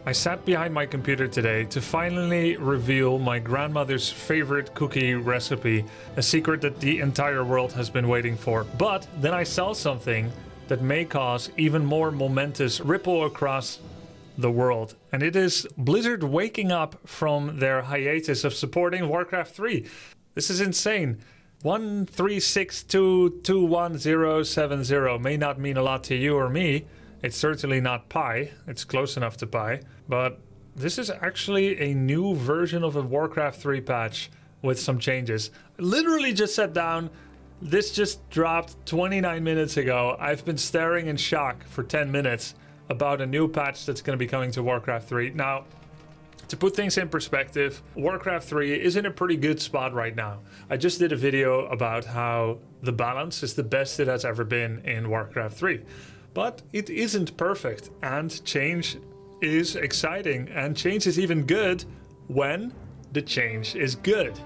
I sat behind my computer today to finally reveal my grandmother's favorite cookie recipe, a secret that the entire world has been waiting for. But then I saw something that may cause even more momentous ripple across the world. And it is Blizzard waking up from their hiatus of supporting Warcraft 3. This is insane. 136221070 may not mean a lot to you or me. It's certainly not pi. It's close enough to pi. But this is actually a new version of a Warcraft 3 patch with some changes. I literally just sat down. This just dropped 29 minutes ago. I've been staring in shock for 10 minutes about a new patch that's going to be coming to Warcraft 3. Now, to put things in perspective, Warcraft 3 is in a pretty good spot right now. I just did a video about how the balance is the best it has ever been in Warcraft 3. But it isn't perfect, and change is exciting, and change is even good when the change is good.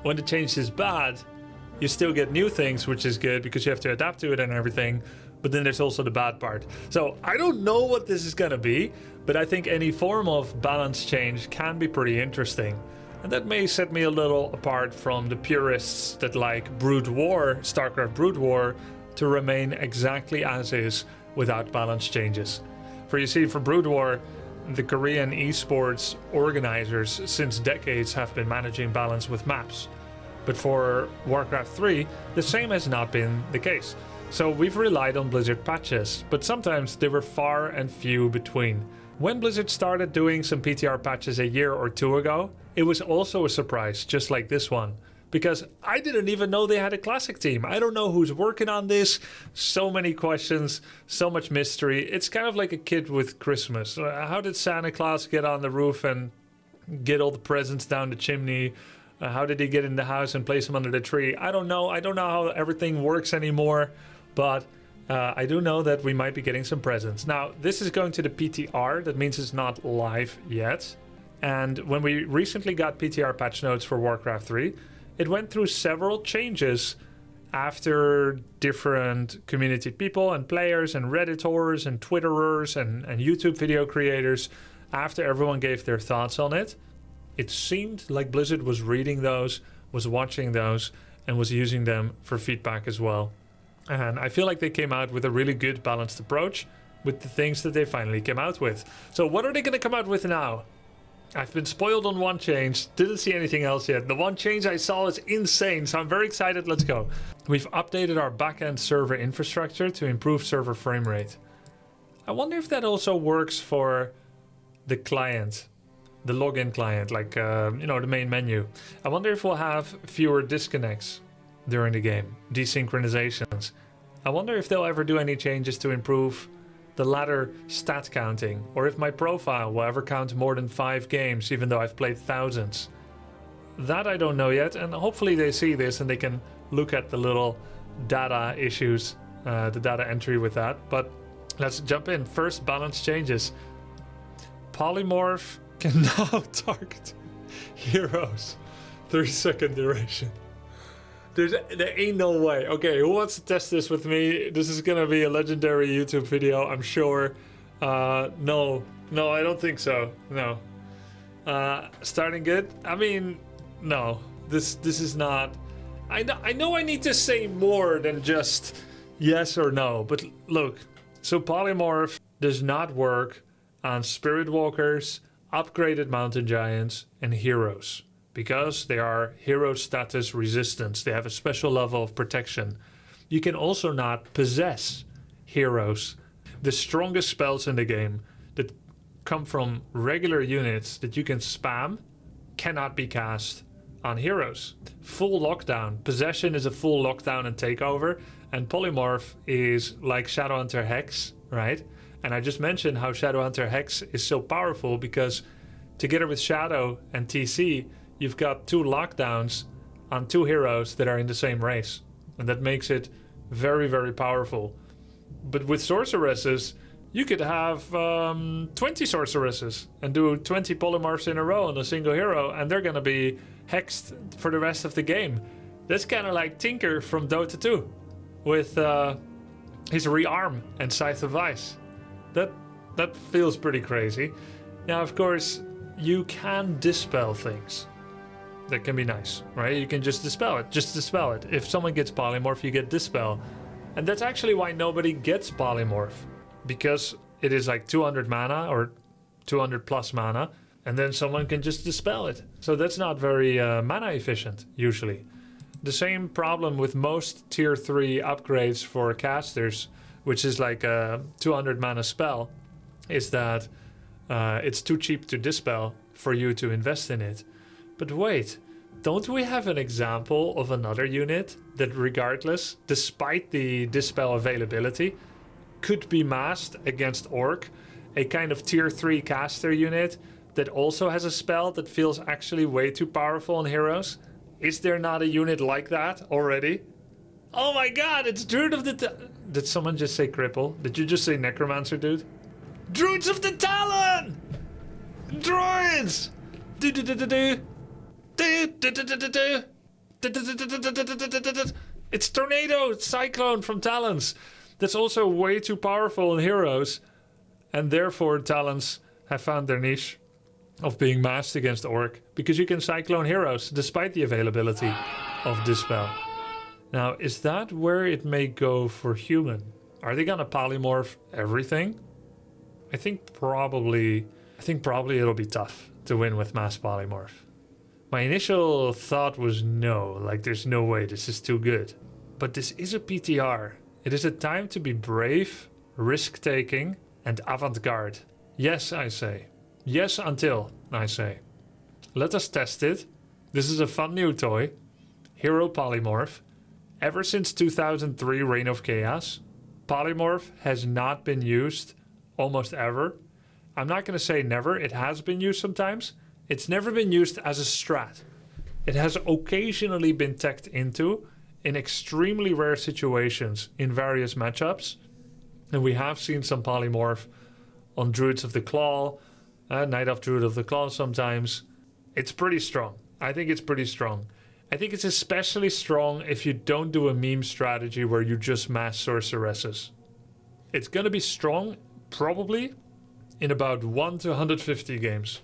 When the change is bad, you still get new things, which is good because you have to adapt to it and everything, but then there's also the bad part. So I don't know what this is gonna be, but I think any form of balance change can be pretty interesting. And that may set me a little apart from the purists that like Brood War, StarCraft Brood War, to remain exactly as is without balance changes. For you see, for Brood War, the Korean esports organizers since decades have been managing balance with maps. But for Warcraft 3, the same has not been the case. So we've relied on Blizzard patches, but sometimes they were far and few between. When Blizzard started doing some PTR patches a year or two ago, it was also a surprise, just like this one. Because I didn't even know they had a classic team. I don't know who's working on this. So many questions, so much mystery. It's kind of like a kid with Christmas. How did Santa Claus get on the roof and get all the presents down the chimney? How did he get in the house and place them under the tree? I don't know. I don't know how everything works anymore. But I do know that we might be getting some presents. Now, this is going to the PTR. That means it's not live yet. And when we recently got PTR patch notes for Warcraft 3, it went through several changes after different community people and players and Redditors and Twitterers and YouTube video creators, after everyone gave their thoughts on it. It seemed like Blizzard was reading those, was watching those, and was using them for feedback as well. And I feel like they came out with a really good balanced approach with the things that they finally came out with. So what are they going to come out with now? I've been spoiled on one change, didn't see anything else yet. The one change I saw is insane, so I'm very excited. Let's go. We've updated our backend server infrastructure to improve server frame rate. I wonder if that also works for the client, the login client, like, the main menu. I wonder if we'll have fewer disconnects during the game, desynchronizations. I wonder if they'll ever do any changes to improve the ladder stat counting, or if my profile will ever count more than 5 games, even though I've played thousands. That I don't know yet, and hopefully they see this and they can look at the little data issues, the data entry with that. But let's jump in. First, balance changes. Polymorph can now target heroes 30-second duration. There ain't no way. Okay, who wants to test this with me? This is gonna be a legendary YouTube video, I'm sure. No, I don't think so. No. Starting good? I mean, no. This is not. I know I need to say more than just yes or no. But look, so Polymorph does not work on Spirit Walkers, upgraded Mountain Giants, and heroes, because they are hero status resistance. They have a special level of protection. You can also not possess heroes. The strongest spells in the game that come from regular units that you can spam cannot be cast on heroes. Full lockdown. Possession is a full lockdown and takeover, and Polymorph is like Shadowhunter Hex, right? And I just mentioned how Shadowhunter Hex is so powerful because together with Shadow and TC, you've got 2 lockdowns on 2 heroes that are in the same race. And that makes it very, very powerful. But with sorceresses, you could have 20 sorceresses and do 20 polymorphs in a row on a single hero, and they're going to be hexed for the rest of the game. That's kind of like Tinker from Dota 2 with his rearm and Scythe of Ice. That feels pretty crazy. Now, of course, you can dispel things. That can be nice, right? You can just dispel it. Just dispel it. If someone gets Polymorph, you get Dispel. And that's actually why nobody gets Polymorph. Because it is like 200 mana or 200 plus mana. And then someone can just dispel it. So that's not very mana efficient, usually. The same problem with most tier 3 upgrades for casters, which is like a 200 mana spell, is that it's too cheap to dispel for you to invest in it. But wait, don't we have an example of another unit that regardless, despite the dispel availability, could be masked against Orc, a kind of tier 3 caster unit that also has a spell that feels actually way too powerful on heroes? Is there not a unit like that already? Oh my god, it's Druid of the... Did someone just say Cripple? Did you just say Necromancer, dude? Druids of the Talon! Druids! It's Tornado, Cyclone from Talons. That's also way too powerful in heroes. And therefore Talons have found their niche of being masked against Orc. Because you can Cyclone heroes despite the availability of Dispel. Now, is that where it may go for human? Are they gonna polymorph everything? I think probably it'll be tough to win with mass polymorph. My initial thought was no, like there's no way, this is too good. But this is a PTR. It is a time to be brave, risk-taking, and avant-garde. Yes, I say. Yes, until I say. Let us test it. This is a fun new toy. Hero Polymorph. Ever since 2003 Reign of Chaos, Polymorph has not been used almost ever. I'm not going to say never, it has been used sometimes. It's never been used as a strat. It has occasionally been teched into in extremely rare situations in various matchups. And we have seen some Polymorph on Druids of the Claw, Night of Druid of the Claw sometimes. It's pretty strong. I think it's pretty strong. I think it's especially strong if you don't do a meme strategy where you just mass sorceresses. It's going to be strong, probably, in about 1 to 150 games.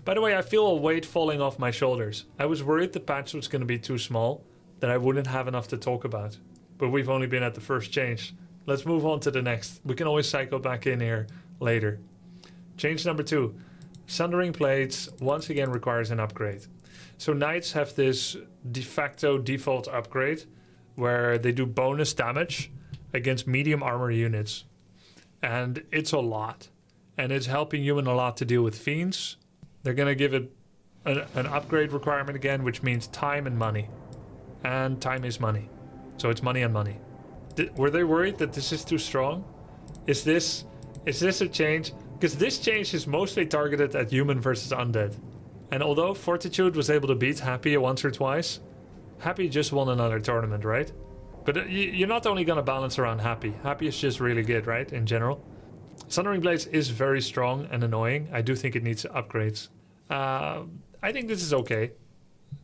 By the way, I feel a weight falling off my shoulders. I was worried the patch was going to be too small, that I wouldn't have enough to talk about. But we've only been at the first change. Let's move on to the next. We can always cycle back in here later. Change number 2. Sundering Plates once again requires an upgrade. So Knights have this de facto default upgrade where they do bonus damage against medium armor units. And it's a lot. And it's helping human a lot to deal with fiends. They're going to give it an upgrade requirement again, which means time and money. And time is money. So it's money and money. Were they worried that this is too strong? Is this a change? Because this change is mostly targeted at human versus undead. And although Fortitude was able to beat Happy once or twice, Happy just won another tournament, right? But you're not only going to balance around Happy. Happy is just really good, right, in general? Sundering Blades is very strong and annoying. I do think it needs upgrades. I think this is okay,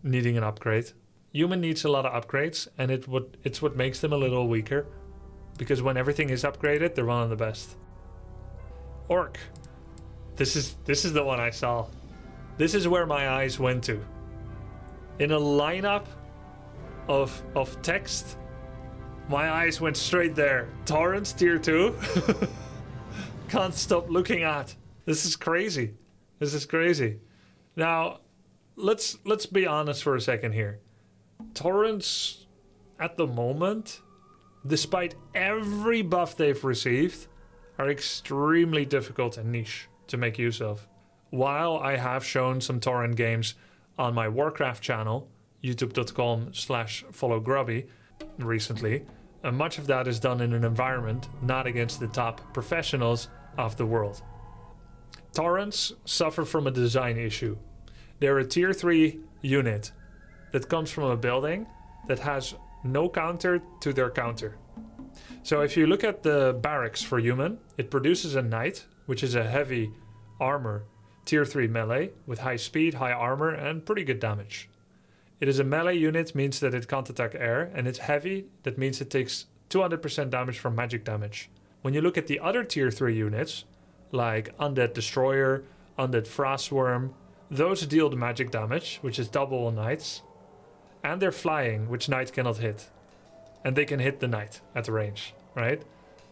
needing an upgrade. Human needs a lot of upgrades, and it's what makes them a little weaker. Because when everything is upgraded, they're one of the best. Orc. This is the one I saw. This is where my eyes went to. In a lineup of text, my eyes went straight there. Taurens tier 2. Can't stop looking at. This is crazy. This is crazy. Now, let's be honest for a second here. Taurens, at the moment, despite every buff they've received, are extremely difficult and niche to make use of. While I have shown some Tauren games on my Warcraft channel, youtube.com/followgrubby, recently, and much of that is done in an environment not against the top professionals of the world. Taurens suffer from a design issue. They're a tier 3 unit that comes from a building that has no counter to their counter. So if you look at the barracks for human, it produces a knight, which is a heavy armor tier 3 melee with high speed, high armor, and pretty good damage. It is a melee unit, means that it can't attack air, and it's heavy, that means it takes 200% damage from magic damage. When you look at the other tier 3 units, like Undead Destroyer, Undead Frostworm. Those deal the magic damage, which is double on knights. And they're flying, which knight cannot hit. And they can hit the knight at the range, right?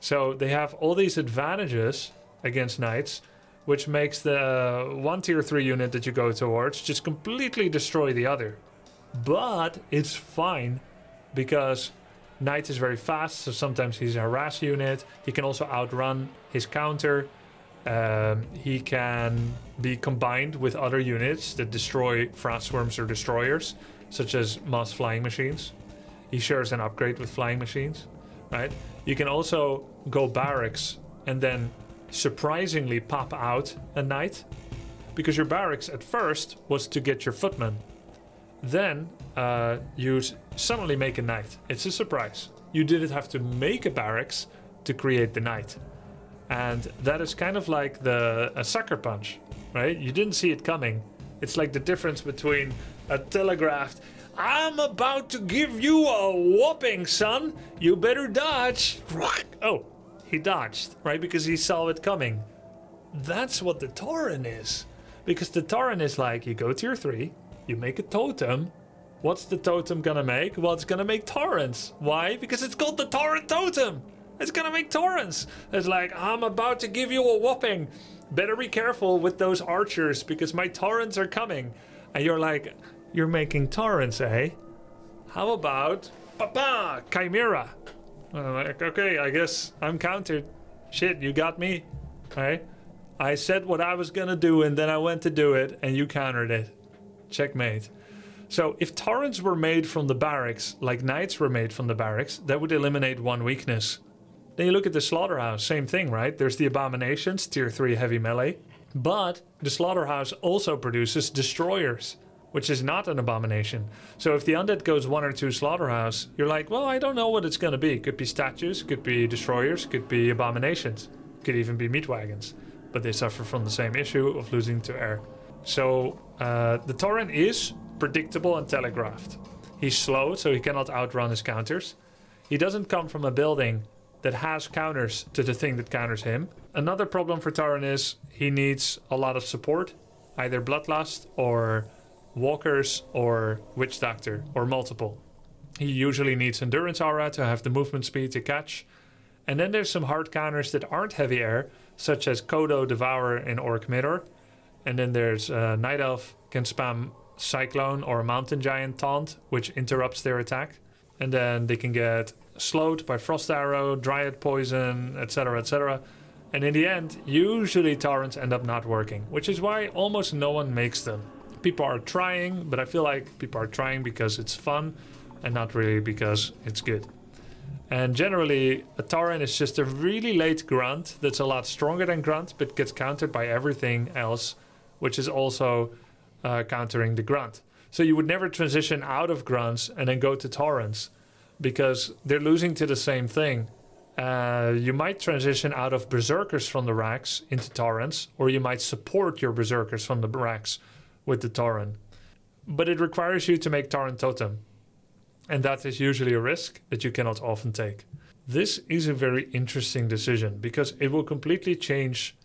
So they have all these advantages against knights, which makes the one tier 3 unit that you go towards just completely destroy the other. But it's fine because knight is very fast, so sometimes he's a harass unit. He can also outrun his counter. He can be combined with other units that destroy frostworms or destroyers, such as mass flying machines. He shares an upgrade with flying machines, right? You can also go barracks and then surprisingly pop out a knight, because your barracks at first was to get your footman. Then you suddenly make a knight. It's a surprise. You didn't have to make a barracks to create the knight. And that is kind of like a sucker punch, right? You didn't see it coming. It's like the difference between a telegraphed, I'm about to give you a whopping, son. You better dodge. Oh, he dodged, right? Because he saw it coming. That's what the Tauren is. Because the Tauren is like, you go tier 3, you make a totem. What's the totem gonna make? Well, it's gonna make Taurens. Why? Because it's called the Tauren totem. It's gonna make Taurens. It's like, I'm about to give you a whopping. Better be careful with those archers because my Taurens are coming. And you're like, you're making Taurens, eh? How about Papa Chimera? I'm like, okay, I guess I'm countered. Shit, you got me. Right? I said what I was gonna do and then I went to do it and you countered it. Checkmate. So if Taurens were made from the barracks, like knights were made from the barracks, that would eliminate one weakness. Then you look at the Slaughterhouse, same thing, right? There's the Abominations, tier 3 heavy melee. But the Slaughterhouse also produces Destroyers, which is not an Abomination. So if the Undead goes 1 or 2 Slaughterhouse, you're like, well, I don't know what it's going to be. Could be statues, could be Destroyers, could be Abominations. Could even be Meat Wagons. But they suffer from the same issue of losing to air. So the Tauren is predictable and telegraphed. He's slow, so he cannot outrun his counters. He doesn't come from a building that has counters to the thing that counters him. Another problem for Tauren is he needs a lot of support, either Bloodlust or Walkers or Witch Doctor or multiple. He usually needs Endurance Aura to have the movement speed to catch. And then there's some hard counters that aren't heavy air, such as Kodo, Devourer, and Orc Mirror. And then there's Night Elf can spam Cyclone or Mountain Giant Taunt, which interrupts their attack. And then they can get slowed by Frost Arrow, Dryad Poison, etc, etc. And in the end, usually Taurens end up not working, which is why almost no one makes them. People are trying, but I feel like people are trying because it's fun and not really because it's good. And generally, a Tauren is just a really late grunt that's a lot stronger than grunt, but gets countered by everything else, which is also countering the grunt. So you would never transition out of grunts and then go to Taurens, because they're losing to the same thing. You might transition out of Berserkers from the racks into Taurens, or you might support your Berserkers from the racks with the Tauren. But it requires you to make Tauren Totem. And that is usually a risk that you cannot often take. This is a very interesting decision because it will completely change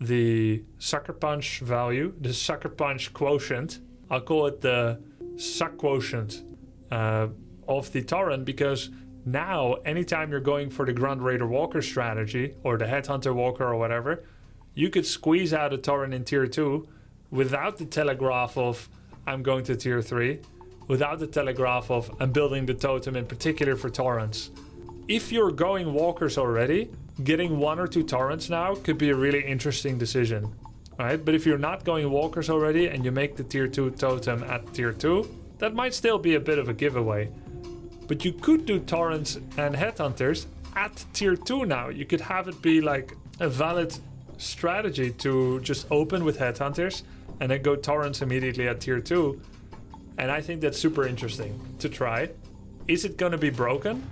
the Sucker Punch value, the Sucker Punch quotient. I'll call it the Suck quotient of the Tauren, because now anytime you're going for the Grunt Raider Walker strategy or the Headhunter Walker or whatever, you could squeeze out a Tauren in tier 2 without the telegraph of I'm going to tier 3, without the telegraph of I'm building the totem in particular for Taurens. If you're going Walkers already, getting 1 or 2 Taurens now could be a really interesting decision, right? But if you're not going Walkers already and you make the tier 2 totem at tier 2, that might still be a bit of a giveaway. But you could do Taurens and Headhunters at tier 2 now. You could have it be like a valid strategy to just open with Headhunters and then go Taurens immediately at tier 2. And I think that's super interesting to try. Is it going to be broken?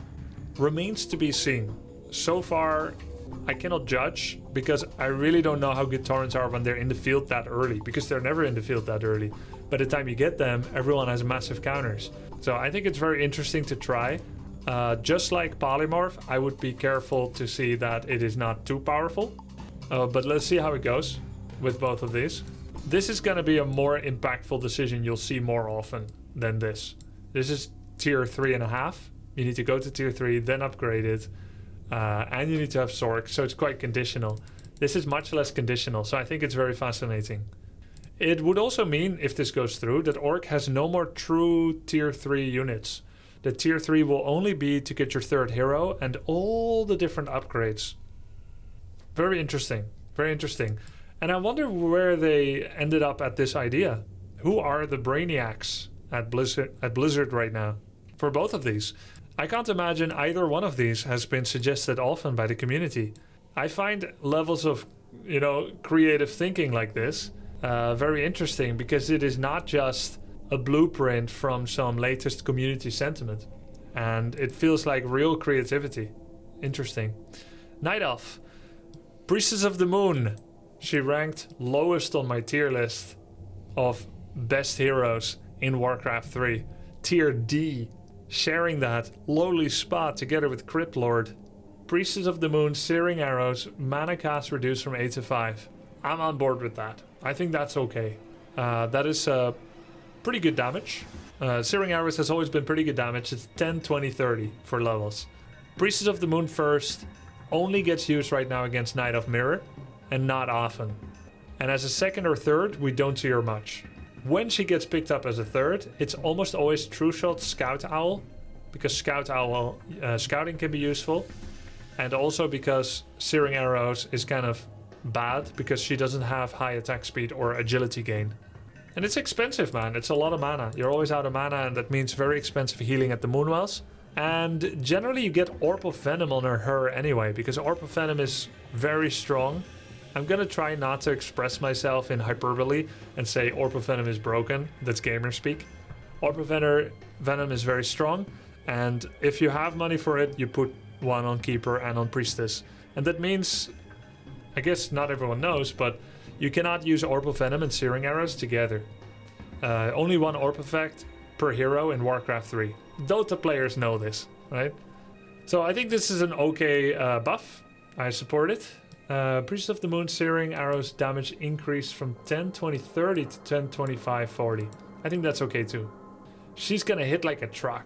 Remains to be seen. So far, I cannot judge because I really don't know how good Taurens are when they're in the field that early, because they're never in the field that early. By the time you get them, everyone has massive counters. So I think it's very interesting to try. Just like Polymorph, I would be careful to see that it is not too powerful. But let's see how it goes with both of these. This is going to be a more impactful decision you'll see more often than this. This is tier 3.5. You need to go to tier 3, then upgrade it. And you need to have Sork, so it's quite conditional. This is much less conditional, so I think it's very fascinating. It would also mean, if this goes through, that Orc has no more true tier 3 units. The tier 3 will only be to get your third hero and all the different upgrades. Very interesting. Very interesting. And I wonder where they ended up at this idea. Who are the brainiacs at Blizzard right now? For both of these. I can't imagine either one of these has been suggested often by the community. I find levels of, creative thinking like this very interesting, because it is not just a blueprint from some latest community sentiment. And it feels like real creativity. Interesting. Night Elf. Priestess of the Moon. She ranked lowest on my tier list of best heroes in Warcraft 3. Tier D. Sharing that lowly spot together with Cripple. Priestess of the Moon, Searing Arrows, mana cast reduced from 8 to 5. I'm on board with that. I think that's okay. That is pretty good damage. Searing Arrows has always been pretty good damage. It's 10, 20, 30 for levels. Priestess of the Moon first only gets used right now against Knight of Mirror, and not often. And as a second or third, we don't see her much. When she gets picked up as a third, it's almost always True Shot, Scout Owl, because Scout Owl scouting can be useful, and also because Searing Arrows is kind of bad because she doesn't have high attack speed or agility gain. And it's expensive, man. It's a lot of mana. You're always out of mana, and that means very expensive healing at the Moonwells. And generally you get Orb of Venom on her anyway, because Orb of Venom is very strong. I'm gonna try not to express myself in hyperbole and say Orb of Venom is broken. That's gamer speak. Orb of Venom is very strong, and if you have money for it, you put one on Keeper and on Priestess. And that means, I guess not everyone knows, but you cannot use Orb of Venom and Searing Arrows together. Only one Orb effect per hero in Warcraft 3. Dota players know this, right? So I think this is an okay buff. I support it. Priestess of the Moon, Searing Arrows damage increase from 10, 20, 30 to 10, 25, 40. I think that's okay too. She's gonna hit like a truck.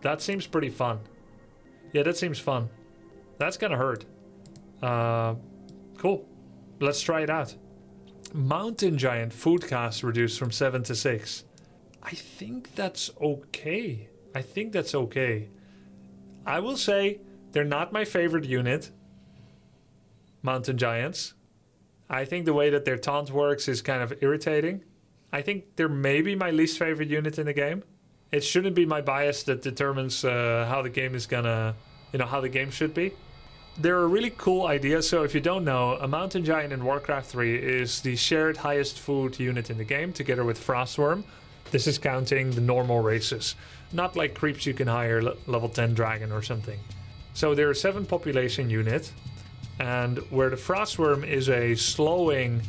That seems pretty fun. Yeah, that seems fun. That's gonna hurt. Cool. Let's try it out. Mountain Giant food cost reduced from 7 to 6. I think that's okay. I will say they're not my favorite unit. Mountain Giants. I think the way that their taunt works is kind of irritating. I think they're maybe my least favorite unit in the game. It shouldn't be my bias that determines how the game is gonna, how the game should be. They're a really cool idea. So if you don't know, a Mountain Giant in Warcraft 3 is the shared highest food unit in the game, together with Frostworm. This is counting the normal races, not like creeps you can hire level 10 dragon or something. So they're a 7 population unit. And where the Frostworm is a slowing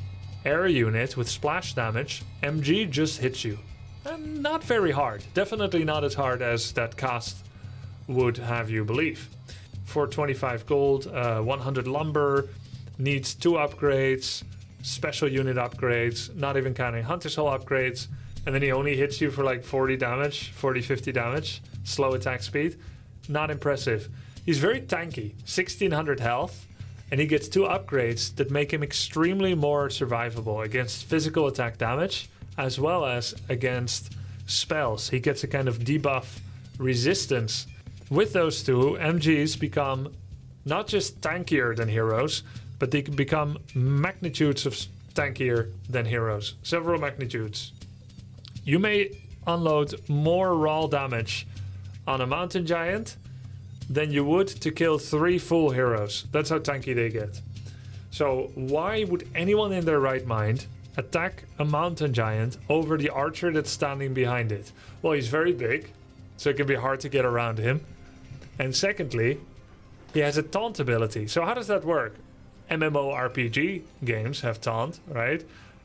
air unit with splash damage, MG just hits you. And not very hard. Definitely not as hard as that cost would have you believe. For 25 gold, 100 lumber, needs 2 upgrades, special unit upgrades, not even counting Hunter's Hole upgrades. And then he only hits you for like 40 damage, 50 damage, slow attack speed. Not impressive. He's very tanky, 1600 health. And he gets 2 upgrades that make him extremely more survivable against physical attack damage, as well as against spells. He gets a kind of debuff resistance. With those 2, MGs become not just tankier than heroes, but they can become magnitudes of tankier than heroes. Several magnitudes. You may unload more raw damage on a Mountain Giant than you would to kill 3 full heroes. That's how tanky they get. So why would anyone in their right mind attack a Mountain Giant over the archer that's standing behind it? Well, he's very big, so it can be hard to get around him. And secondly, he has a taunt ability. So how does that work? MMORPG games have taunt, right?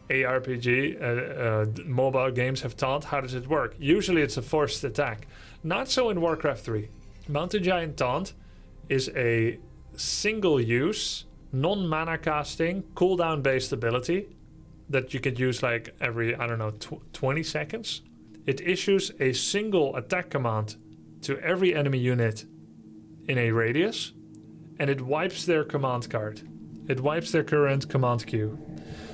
ARPG, mobile games have taunt. How does it work? Usually it's a forced attack. Not so in Warcraft 3. Mountain Giant Taunt is a single use non-mana casting, cooldown based ability that you could use like every, I don't know, 20 seconds. It issues a single attack command to every enemy unit in a radius, and it wipes their command card. It wipes their current command queue.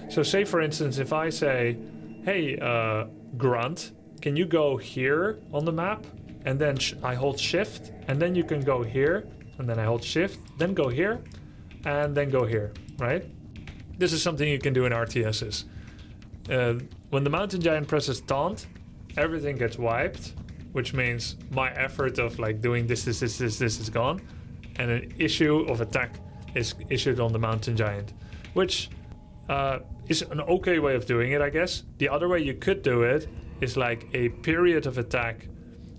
So say for instance, if I say, hey, Grunt, can you go here on the map? And then I hold shift, and then you can go here, and then I hold shift, then go here, and then go here, right? This is something you can do in RTSs. When the Mountain Giant presses taunt, everything gets wiped, which means my effort of like doing this is gone, and an issue of attack is issued on the Mountain Giant, which is an okay way of doing it, I guess. The other way you could do it is like a period of attack.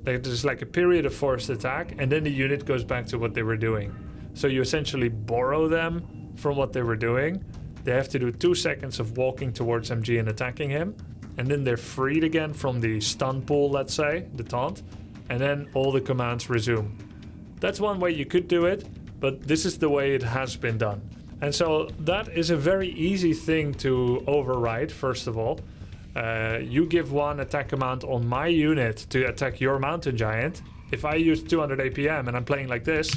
There's like a period of forced attack, and then the unit goes back to what they were doing. So you essentially borrow them from what they were doing. They have to do 2 seconds of walking towards MG and attacking him, and then they're freed again from the stun pool, let's say, the taunt, and then all the commands resume. That's one way you could do it, but this is the way it has been done. And so that is a very easy thing to override, first of all. You give one attack command on my unit to attack your Mountain Giant. If I use 200 APM and I'm playing like this,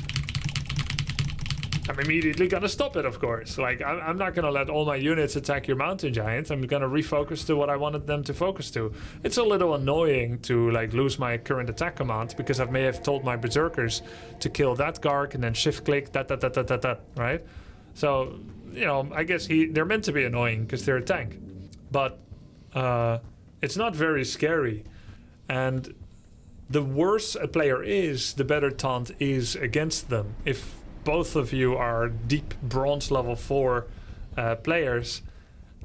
I'm immediately gonna stop it, of course. Like, I'm not gonna let all my units attack your Mountain Giant. I'm gonna refocus to what I wanted them to focus to. It's a little annoying to like lose my current attack command because I may have told my berserkers to kill that Garg and then shift click that, right? So, you know, I guess they're meant to be annoying because they're a tank. But it's not very scary. And the worse a player is, the better taunt is against them. If both of you are deep bronze level 4 players,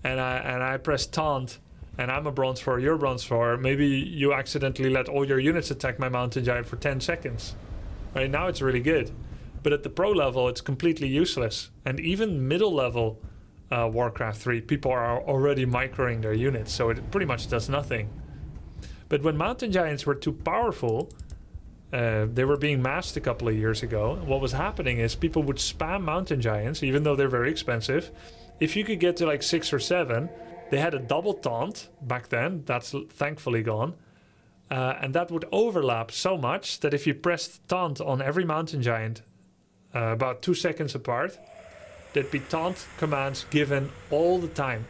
and I press taunt, and I'm a bronze 4, you're bronze 4, maybe you accidentally let all your units attack my Mountain Giant for 10 seconds. Right now it's really good. But at the pro level, it's completely useless. And even middle level Warcraft 3, people are already microing their units, so it pretty much does nothing. But when Mountain Giants were too powerful, they were being masked a couple of years ago. What was happening is people would spam Mountain Giants, even though they're very expensive. If you could get to like 6 or 7, they had a double taunt back then. That's thankfully gone. And that would overlap so much that if you pressed taunt on every Mountain Giant about 2 seconds apart, there'd be taunt commands given all the time.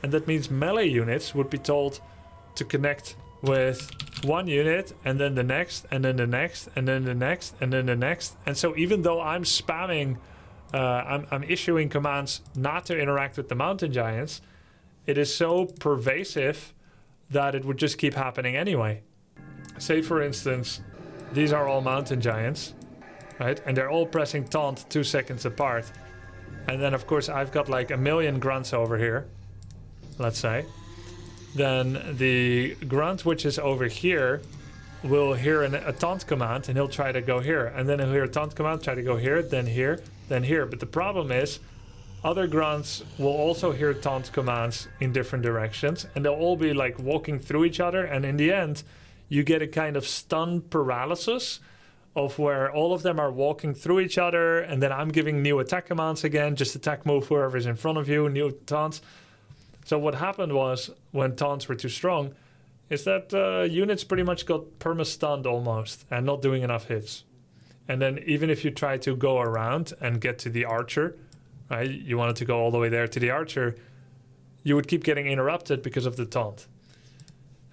And that means melee units would be told to connect with one unit, and then the next, and then the next, and then the next, and then the next. And so even though I'm spamming, I'm issuing commands not to interact with the Mountain Giants, it is so pervasive that it would just keep happening anyway. Say for instance, these are all Mountain Giants, right? And they're all pressing taunt 2 seconds apart. And then of course I've got like a million grunts over here, let's say. Then the grunt which is over here will hear a taunt command, and he'll try to go here. And then he'll hear a taunt command, try to go here, then here, then here. But the problem is, other grunts will also hear taunt commands in different directions, and they'll all be like walking through each other. And in the end, you get a kind of stun paralysis of where all of them are walking through each other, and then I'm giving new attack commands again, just attack move whoever's in front of you, new taunts. So what happened was, when taunts were too strong, is that units pretty much got perma-stunned almost, and not doing enough hits. And then even if you try to go around and get to the archer, right, you wanted to go all the way there to the archer, you would keep getting interrupted because of the taunt.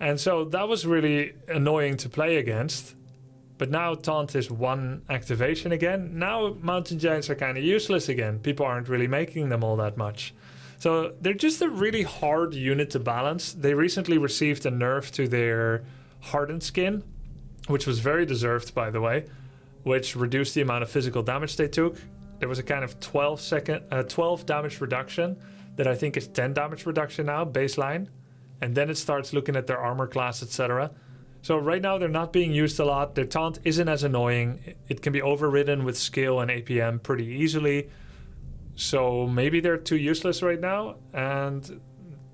And so that was really annoying to play against. But now taunt is one activation again. Now Mountain Giants are kind of useless again. People aren't really making them all that much. So they're just a really hard unit to balance. They recently received a nerf to their hardened skin, which was very deserved, by the way, which reduced the amount of physical damage they took. There was a kind of 12 damage reduction that I think is 10 damage reduction now, baseline. And then it starts looking at their armor class, etc. So right now they're not being used a lot. Their taunt isn't as annoying. It can be overridden with skill and APM pretty easily. So maybe they're too useless right now, and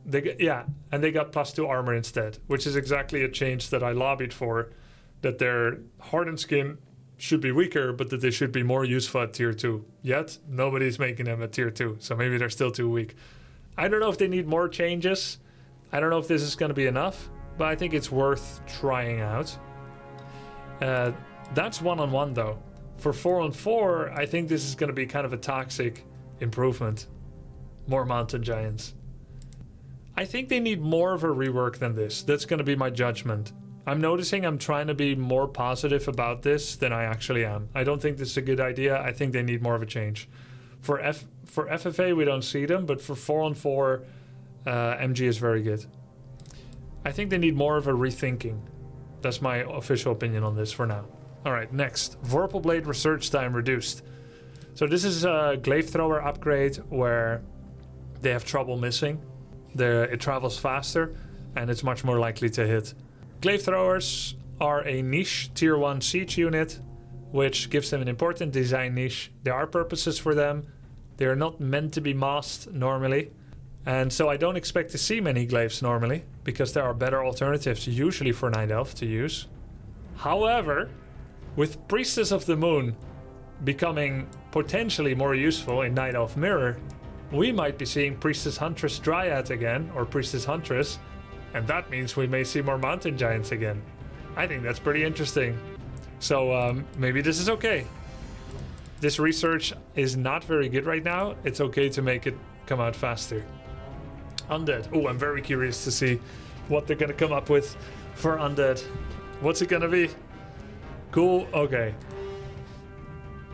they got +2 armor instead, which is exactly a change that I lobbied for, that their hardened skin should be weaker, but that they should be more useful at tier 2. Yet, nobody's making them at tier 2, so maybe they're still too weak. I don't know if they need more changes. I don't know if this is going to be enough, but I think it's worth trying out. That's 1-on-1 though. For 4-on-4, I think this is going to be kind of a toxic improvement. More mountain giants. I think they need more of a rework than this. That's going to be my judgment. I'm noticing I'm trying to be more positive about this than I actually am. I don't think this is a good idea. I think they need more of a change. For FFA, we don't see them, but for 4-on-4, MG is very good. I think they need more of a rethinking. That's my official opinion on this for now. Alright, next. Vorpal Blade research time reduced. So this is a glaive thrower upgrade where they have trouble missing. It travels faster and it's much more likely to hit. Glaive throwers are a niche tier 1 siege unit, which gives them an important design niche. There are purposes for them. They are not meant to be masked normally. And so I don't expect to see many glaives normally, because there are better alternatives usually for Night Elf to use. However, with Priestess of the Moon becoming potentially more useful in Night Elf Mirror, we might be seeing Priestess Huntress Dryad again, or Priestess Huntress, and that means we may see more Mountain Giants again. I think that's pretty interesting. So maybe this is okay. This research is not very good right now. It's okay to make it come out faster. Undead. Oh, I'm very curious to see what they're gonna come up with for Undead. What's it gonna be? Ghoul. Okay.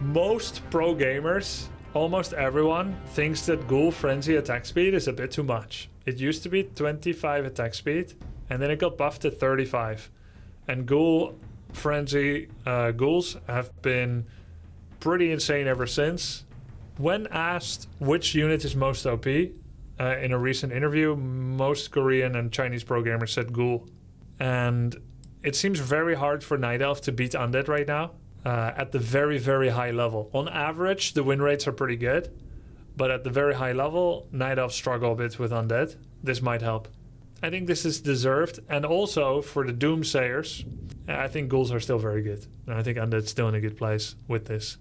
Most pro gamers, almost everyone, thinks that Ghoul Frenzy attack speed is a bit too much. It used to be 25 attack speed, and then it got buffed to 35. And Ghoul Frenzy ghouls have been pretty insane ever since. When asked which unit is most OP, in a recent interview, most Korean and Chinese pro gamers said Ghoul. And it seems very hard for Night Elf to beat Undead right now, at the very, very high level. On average, the win rates are pretty good, but at the very high level, Night Elf struggle a bit with Undead. This might help. I think this is deserved, and also for the Doomsayers, I think Ghouls are still very good. And I think Undead's still in a good place with this.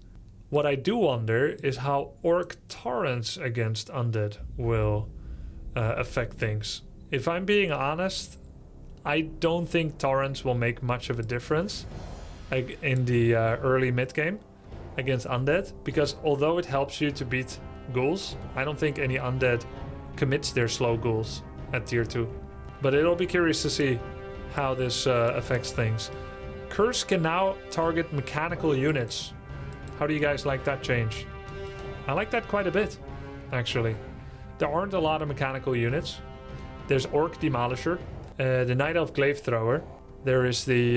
What I do wonder is how Orc Taurens against Undead will affect things. If I'm being honest, I don't think Taurens will make much of a difference in the early mid game against Undead, because although it helps you to beat Ghouls, I don't think any Undead commits their slow Ghouls at tier 2. But it'll be curious to see how this affects things. Curse can now target mechanical units. How do you guys like that change? I like that quite a bit, actually. There aren't a lot of mechanical units. There's Orc Demolisher, the Night Elf Glaive Thrower. There is the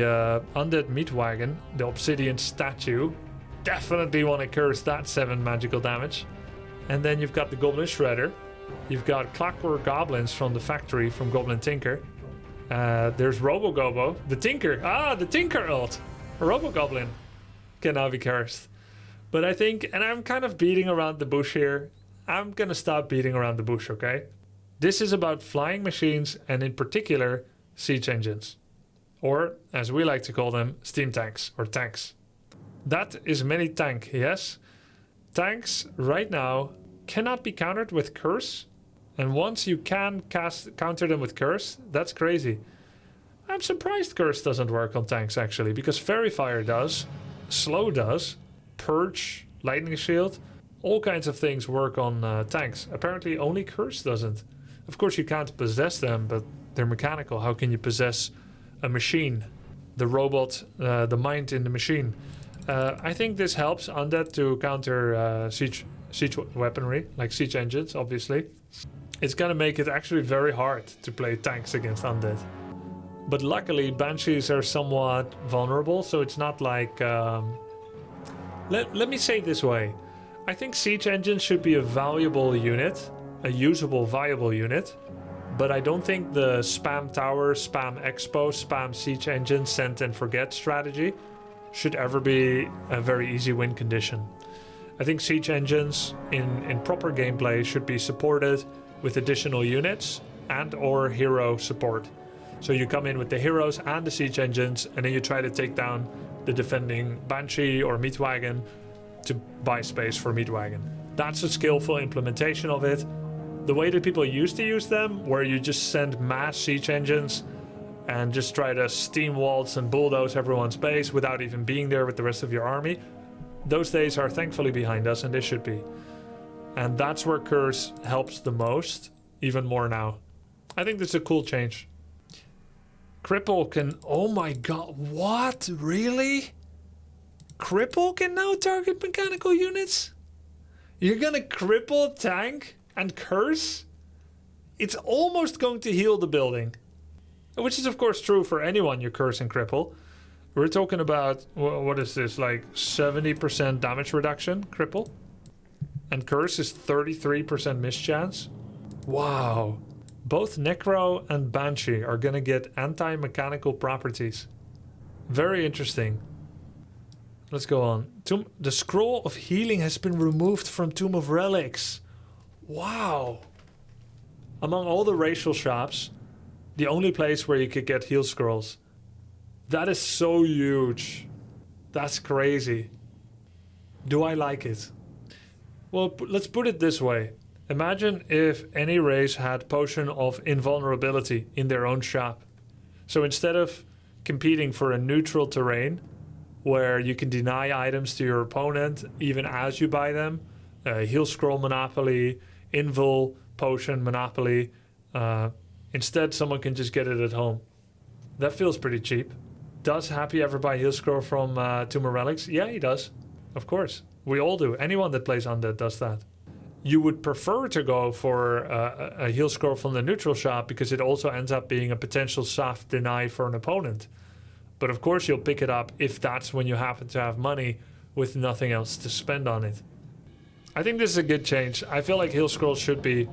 Undead Meat Wagon, the Obsidian Statue. Definitely want to curse that 7 magical damage. And then you've got the Goblin Shredder. You've got Clockwork Goblins from the factory from Goblin Tinker. There's Robo-Gobo, the Tinker. The Tinker ult. Robo-Goblin can now be cursed. But I think, and I'm kind of beating around the bush here. I'm gonna stop beating around the bush, okay? This is about flying machines, and in particular, siege engines. Or, as we like to call them, steam tanks, or tanks. That is many tank, yes? Tanks, right now, cannot be countered with Curse. And once you can counter them with Curse, that's crazy. I'm surprised Curse doesn't work on tanks, actually, because Fairy Fire does, Slow does, Purge, Lightning Shield, all kinds of things work on tanks. Apparently only Curse doesn't. Of course you can't possess them, but they're mechanical. How can you possess a machine? The robot, the mind in the machine. I think this helps Undead to counter siege weaponry, like siege engines, obviously. It's gonna make it actually very hard to play tanks against Undead. But luckily, Banshees are somewhat vulnerable, so it's not like... Let me say it this way. I think siege engines should be a valuable unit, a usable, viable unit, but I don't think the spam tower, spam expo, spam siege engine, send and forget strategy should ever be a very easy win condition. I think siege engines in proper gameplay should be supported with additional units and or hero support. So you come in with the heroes and the siege engines, and then you try to take down the defending Banshee or Meat Wagon to buy space for Meat Wagon. That's a skillful implementation of it. The way that people used to use them, where you just send mass siege engines and just try to steam waltz and bulldoze everyone's base without even being there with the rest of your army, those days are thankfully behind us, and they should be. And that's where Curse helps the most, even more now. I think this is a cool change. Cripple can... Oh my god, what? Really? Cripple can now target mechanical units? You're gonna cripple tank and curse? It's almost going to heal the building. Which is of course true for anyone you curse and cripple. We're talking about, what is this, like 70% damage reduction, cripple? And curse is 33% mischance? Wow. Both Necro and Banshee are gonna get anti-mechanical properties. Very interesting. Let's go on. The Scroll of Healing has been removed from Tomb of Relics. Wow. Among all the racial shops, the only place where you could get heal scrolls. That is so huge. That's crazy. Do I like it? Well, let's put it this way. Imagine if any race had Potion of Invulnerability in their own shop. So instead of competing for a neutral terrain, where you can deny items to your opponent even as you buy them, heal scroll monopoly, invul potion monopoly, instead someone can just get it at home. That feels pretty cheap. Does Happy ever buy heal scroll from Tomb of Relics? Yeah, he does. Of course. We all do. Anyone that plays Undead does that. You would prefer to go for a heal scroll from the neutral shop because it also ends up being a potential soft deny for an opponent. But of course you'll pick it up if that's when you happen to have money with nothing else to spend on it. I think this is a good change. I feel like heal scrolls should be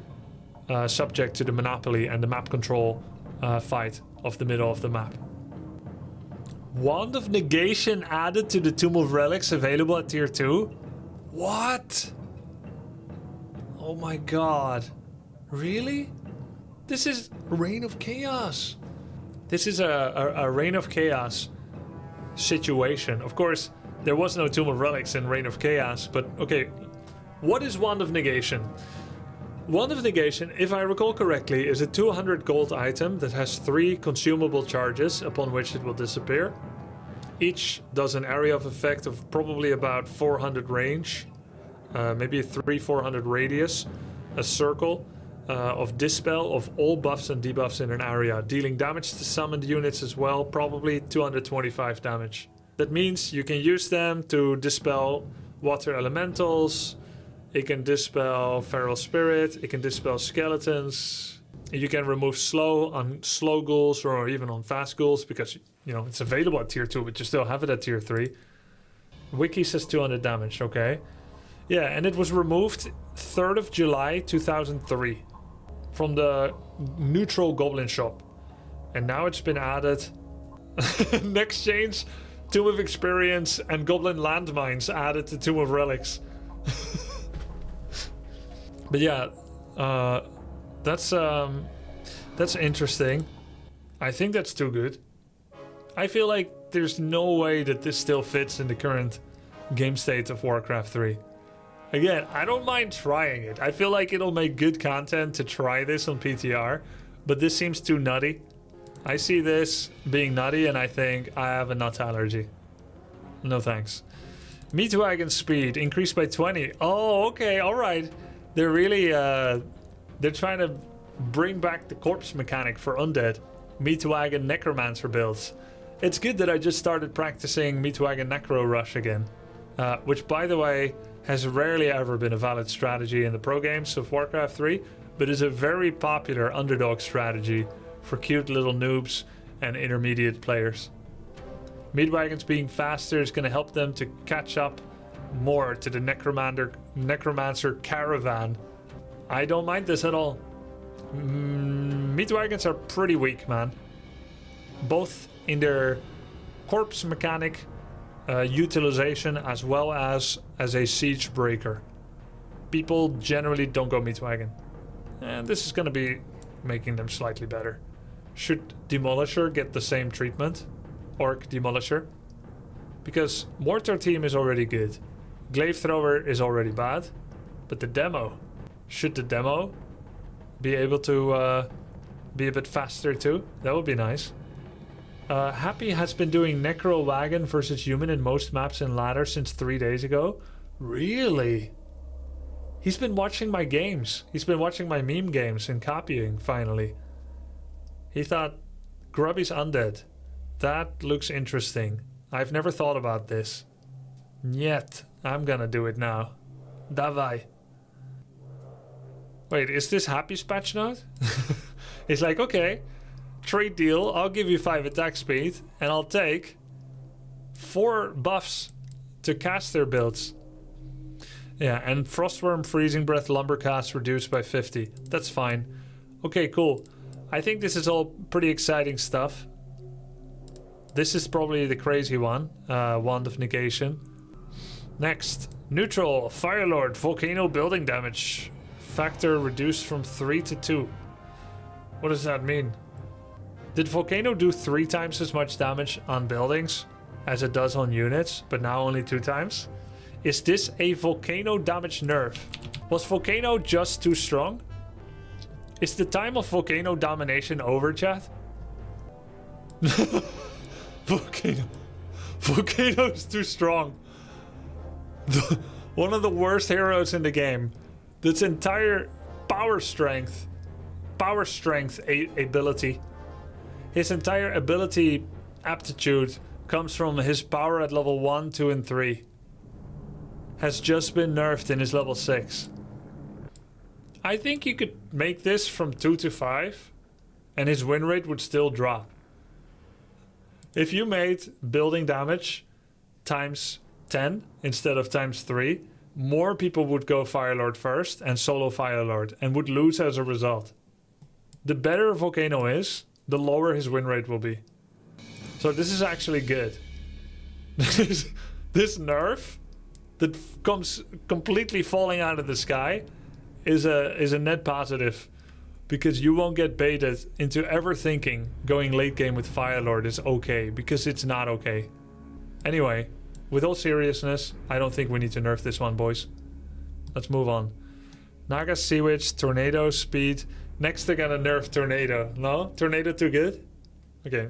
subject to the monopoly and the map control fight of the middle of the map. Wand of Negation added to the Tomb of Relics, available at tier 2? What? Oh my god. Really? This is Reign of Chaos. This is a Reign of Chaos situation. Of course, there was no Tomb of Relics in Reign of Chaos, but okay. What is Wand of Negation? Wand of Negation, if I recall correctly, is a 200 gold item that has 3 consumable charges upon which it will disappear. Each does an area of effect of probably about 400 range, maybe a 300-400 radius, a circle of dispel of all buffs and debuffs in an area, dealing damage to summoned units as well, probably 225 damage. That means you can use them to dispel water elementals. It can dispel feral spirit, it can dispel skeletons. You can remove slow on slow ghouls or even on fast ghouls because, you know, it's available at tier 2, but you still have it at tier 3. Wiki says 200 damage, okay. Yeah, and it was removed 3rd of July 2003 from the neutral goblin shop. And now it's been added. Next change, Tomb of Experience and Goblin Landmines added to Tomb of Relics. But yeah, that's interesting. I think that's too good. I feel like there's no way that this still fits in the current game state of Warcraft 3. Again, I don't mind trying it. I feel like it'll make good content to try this on PTR, but this seems too nutty. I see this being nutty and I think I have a nut allergy. No thanks. Meat Wagon speed increased by 20. Oh, okay, alright. They're really, they're trying to bring back the corpse mechanic for Undead. Meat Wagon Necromancer builds. It's good that I just started practicing Meat Wagon Necro Rush again. Which, by the way, has rarely ever been a valid strategy in the pro games of Warcraft 3, but is a very popular underdog strategy for cute little noobs and intermediate players. Meat Wagons being faster is going to help them to catch up more to the Necromancer caravan. I don't mind this at all. Meat Wagons are pretty weak, man. Both in their corpse mechanic utilization as well as a siege breaker. People generally don't go Meat Wagon. And this is going to be making them slightly better. Should Demolisher get the same treatment? Orc Demolisher? Because Mortar Team is already good. Glaive Thrower is already bad. But the demo, should the demo be able to be a bit faster too? That would be nice. Happy has been doing Necro Wagon versus Human in most maps in ladder since 3 days ago. Really? He's been watching my games. He's been watching my meme games and copying, finally. He thought, Grubby's Undead. That looks interesting. I've never thought about this. Yet, I'm gonna do it now. Davai. Wait, is this Happy's patch note? He's like, okay, trade deal. I'll give you 5 attack speed, and I'll take 4 buffs to caster builds. Yeah, and Frostworm, Freezing Breath, Lumbercast reduced by 50. That's fine. Okay, cool. I think this is all pretty exciting stuff. This is probably the crazy one. Wand of Negation. Next. Neutral. Firelord. Volcano building damage. Factor reduced from 3 to 2. What does that mean? Did Volcano do 3 times as much damage on buildings as it does on units, but now only 2 times? Is this a Volcano damage nerf? Was Volcano just too strong? Is the time of Volcano domination over, chat? Volcano is too strong. One of the worst heroes in the game. This entire power strength ability. His entire ability aptitude comes from his power at level 1, 2, and 3. Has just been nerfed in his level 6. I think you could make this from 2 to 5 and his win rate would still drop. If you made building damage times 10 instead of times 3, more people would go Firelord first and solo Firelord and would lose as a result. The better Volcano is, the lower his win rate will be. So this is actually good. This nerf that comes completely falling out of the sky is a net positive, because you won't get baited into ever thinking going late game with Firelord is okay, because it's not okay. Anyway, with all seriousness, I don't think we need to nerf this one, boys. Let's move on. Naga, Sea Witch, Tornado, Speed. Next they're gonna nerf Tornado. No? Tornado too good? Okay.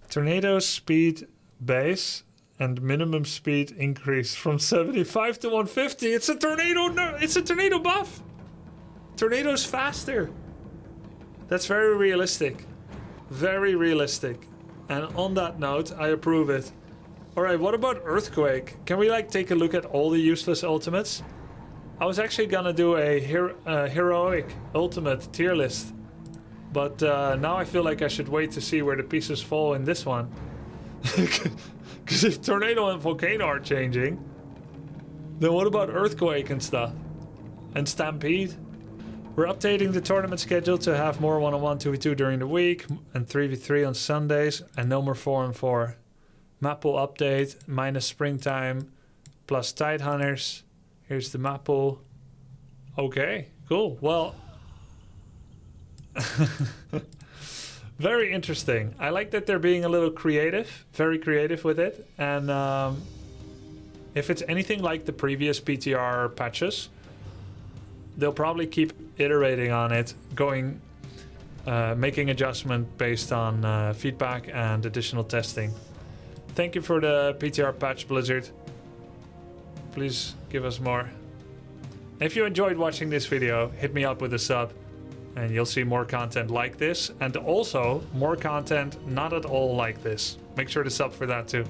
Tornado, Speed, Base, and minimum speed increase from 75 to 150. It's a tornado. It's a tornado buff. Tornado's faster. That's very realistic. Very realistic. And on that note, I approve it. Alright, what about Earthquake? Can we like take a look at all the useless ultimates? I was actually gonna do a heroic ultimate tier list. But now I feel like I should wait to see where the pieces fall in this one. Because if Tornado and Volcano are changing, then what about Earthquake and stuff? And Stampede? We're updating the tournament schedule to have more 1-on-1 2v2 during the week and 3v3 on Sundays and no more 4-on-4. Map pool update, minus springtime, plus Tidehunters. Here's the map pool. Okay, cool. Well, very interesting. I like that they're being a little creative, very creative with it. And if it's anything like the previous PTR patches, they'll probably keep iterating on it, going, making adjustment based on feedback and additional testing. Thank you for the PTR patch, Blizzard. Please give us more. If you enjoyed watching this video, hit me up with a sub and you'll see more content like this, and also more content not at all like this. Make sure to sub for that too.